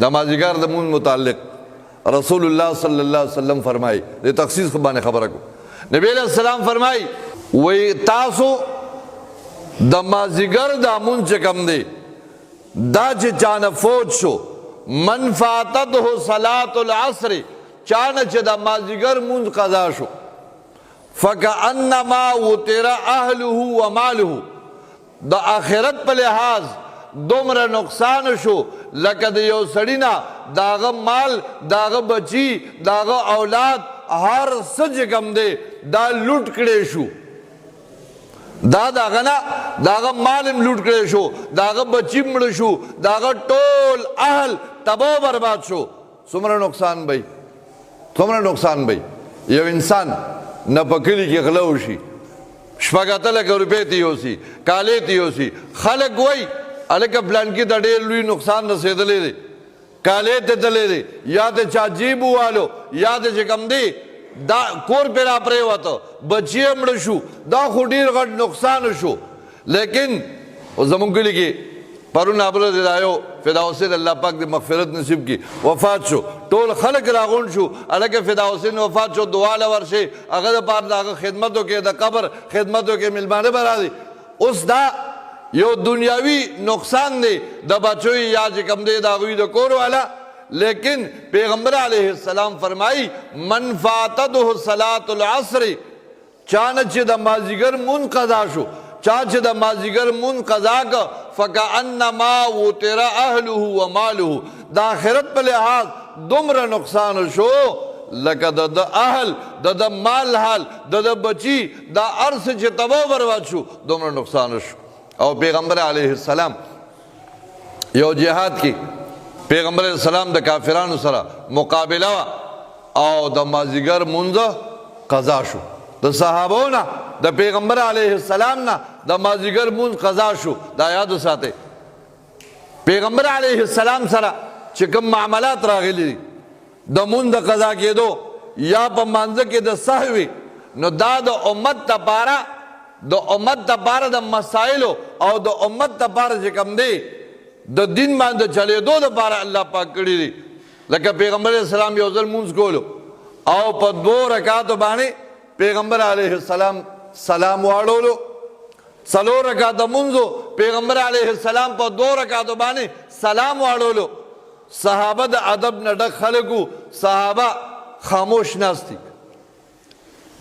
نمازیګر د مونږ متعلق رسول الله صلی الله علیه وسلم فرمای د تخصیص باندې خبره کو نبی علیہ السلام فرمای وی تاسو د مازیګر د مونږ کم دی دا چې چانه فوت شو من فاتته صلاة العصر چانه چې د مازیګر مونږ قضا شو فکأنما وتر اهله وماله د آخرت په لحاظ دومره نقصان شو لکه د یو سړی نه داغه مال داغه بچی داغه اولاد هر څه چې کوم دی دا لوټ کړی شو دا داغه نه داغه مال هم لوټ کړی شو داغه بچی مړ شو داغه ټول اهل تباہ برباد شو څومره نقصان بھئی څومره نقصان بھئی یو انسان نه په کلي کې غله وشي شپږ اتیا لکه روپۍ تیوسي کالې تیوسي خلک وایي هلکه پلانکي ته ډېر لوی نقصان رسېدلی دی کالې ته تللی دی یا د چا جیب ووالو یا د چې کوم دی دا کور پې را پرېوته بچی یې مړه شو دا خو ډېر غټ نقصان شو لیکن زمونږ کلي کې پرون ابله د دا یو فدا حسین الله پاک د مغفرت نصیب کی وفات شو ټول خلک راغونډ شو هلکه فدا حسین وفات شو دعا له ورشئ هغه دپاره د هغه خدمت وکړئ د قبر خدمت وکړئ میلمانه به راځي اوس دا یو دنیاوی نقصان دی د بچوی یا چې کوم دی د هغوی د کور والا لیکن پیغمبر علیہ السلام فرمائی من فاتته صلاة العصر چانه چې د مازیګر مونځ قضا شو چا چې د مازیګر مونځ قضا که فکأنما وتر اهله وماله د آخرت په لحاظ دومره نقصان شو لکه د اهل د مال حال د بچی دا هر څه چې تباہ برباد شو دومره نقصان شو او پیغمبر علیہ السلام یو جهاد کی پیغمبر علیہ السلام د کافرانو سره مقابله او د مازیګر مونځ قضا شو د صحابو نه د پیغمبر علیہ السلام نه د مازیګر مونځ قضا شو دا یاد وساتئ پیغمبر علیہ السلام سره چې کوم معاملات راغلي دي د مونځ د قضا کېدو یا په مانځه کې د سهوي نو دا د امت دپاره د امت دپاره د مسائلو او د امت دپاره چې کوم دی د دین باندې چلېدو دپاره الله پاک کړي دي لکه پیغمبر علیہ السلام یو ځل مونځ کولو او په 2 رکعاتو باندې پیغمبر علیہ السلام سلام واړولو 4 رکعاته مونځو پیغمبر علیہ السلام په 2 رکعاتو باندې سلام واړولو صحابه د ادب نه ډک خلکو صحابه خاموش ناستی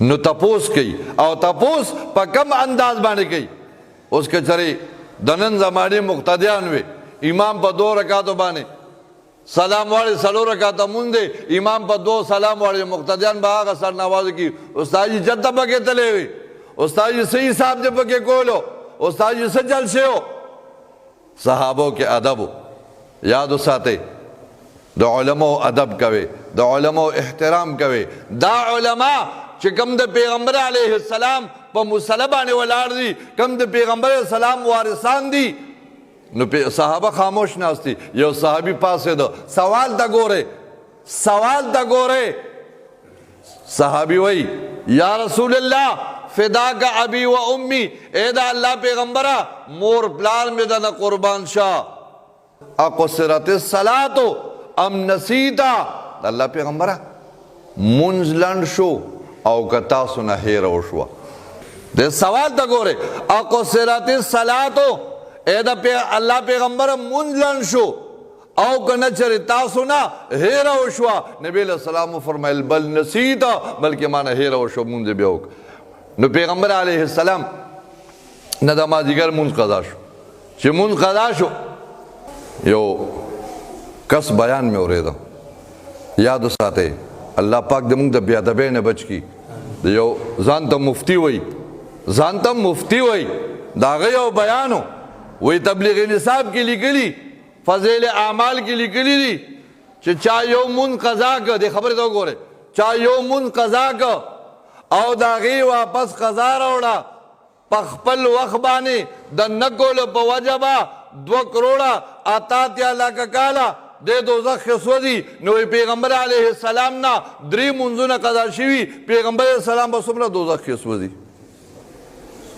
نو تپوس کوي او تپوس په کم انداز باندې کوي اوس که چېرې د نن زمانې مقتدیان وي امام په 2 رکعاتو باندې سلام واړي 4 رکعاته مونځ دی امام په 2 سلام واړي مقتدیان به هغه سر نوازو کي استاد جي جد پکې تللی وي استاد جي څه حساب دې پکې کولو استاد جي څه جلسې و صحابو کې ادب و یاد وساتئ د علماء ادب کوي د علماء احترام کوي دا علما چې کوم د پیغمبر علیہ السلام په مصلی باندې ولاړ دي کوم د پیغمبر علیہ السلام وارثان دي نو صحابه خاموش ناستی یو صحابی پاسېده سوال ته ګورئ صحابی وی یا رسول الله فداک ابی و امی اے دا اللہ پیغمبرہ مور پلار میں دا قربان شاہ اقصرت الصلاة ام نسیتا اللہ پیغمبرہ منز لنڈ شو او کتا سنا ہیرو شوا دے سوال تا گو رہے اقصرت الصلاة اے دا اللہ پیغمبرہ منز لنڈ شو او کنا چری تاسونا ہیرو شوا نبی علیہ السلام فرمائل بل نسیتا بلکہ مانا ہیرو شو منز بیوک نو پیغمبر علیہ السلام نه د مازیګر مونځ قضا شو چې مونځ قضا شو یو کس بیان مې اورېده یاد وساتئ الله پاک د موږ د بې ادبۍ نه بچ کي د یو ځان ته مفتي وایي د هغه یو بیان و وایي تبلیغ نصاب کې لیکلي فضیل اعمال کې لیکلي دي چې چا یو مونځ قضا که دې خبرې ته وګورئ چا یو مونځ قضا که او دا غي واپس قضا راوړه په خپل وخت باندې د نه کولو په وجه به 2 کروڑه 88 لکه کاله د دوزخ کې سوځي نو پیغمبر علیہ السلام نه 3 مونځونه قضا شوي پیغمبر علیہ السلام به څومره دوزخ کې سوځي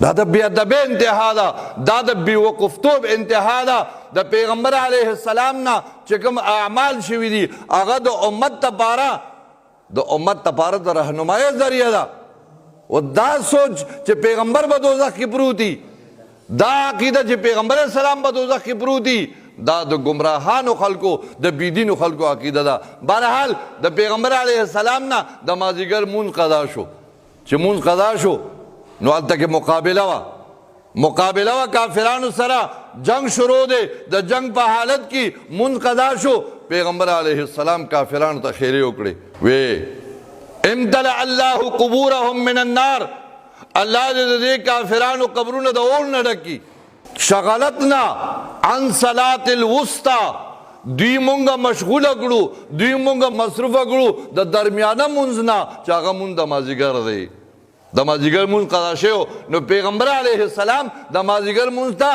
دا د بی ادبی انتها ده، دا د بی وقفتوب انتها ده. د پیغمبر علیه السلام نه چې کوم اعمال شوي دي هغه د امت لپاره د رهنمایۍ ذریعه ده. و دا سوچ چې پیغمبر به دوزخ کې پروتي، دا عقیده چې پیغمبر السلام به دوزخ کې پروتي، دا د گمراهانو خلکو د بيدینو خلکو عقیده ده. بهرحال د پیغمبر علیه السلام نه د مازدیګر مونځ قضا شو. چې مونځ قضا شو نو هلته کې مقابله وه کافرانو سره، جنگ شروع دی. د جنگ په حالت کې مونځ قضا شو. پیغمبر علیه السلام کافرانو ته خیرې وکړې، وی امتلأ الله قبورهم من النار، الله دې دې کافرانو قبرونه د اور نه ډکي. شغلتنا عن صلاة الوسطى، دوی مونږه مشغوله کړو، دوی مونږه مصروفه کړو د درمیانه مونځ نه چې هغه مونځ د مازدیګر دی. د مازدیګر مونځ قضا شوی نو پیغمبر علیه السلام د مازدیګر مونځ ته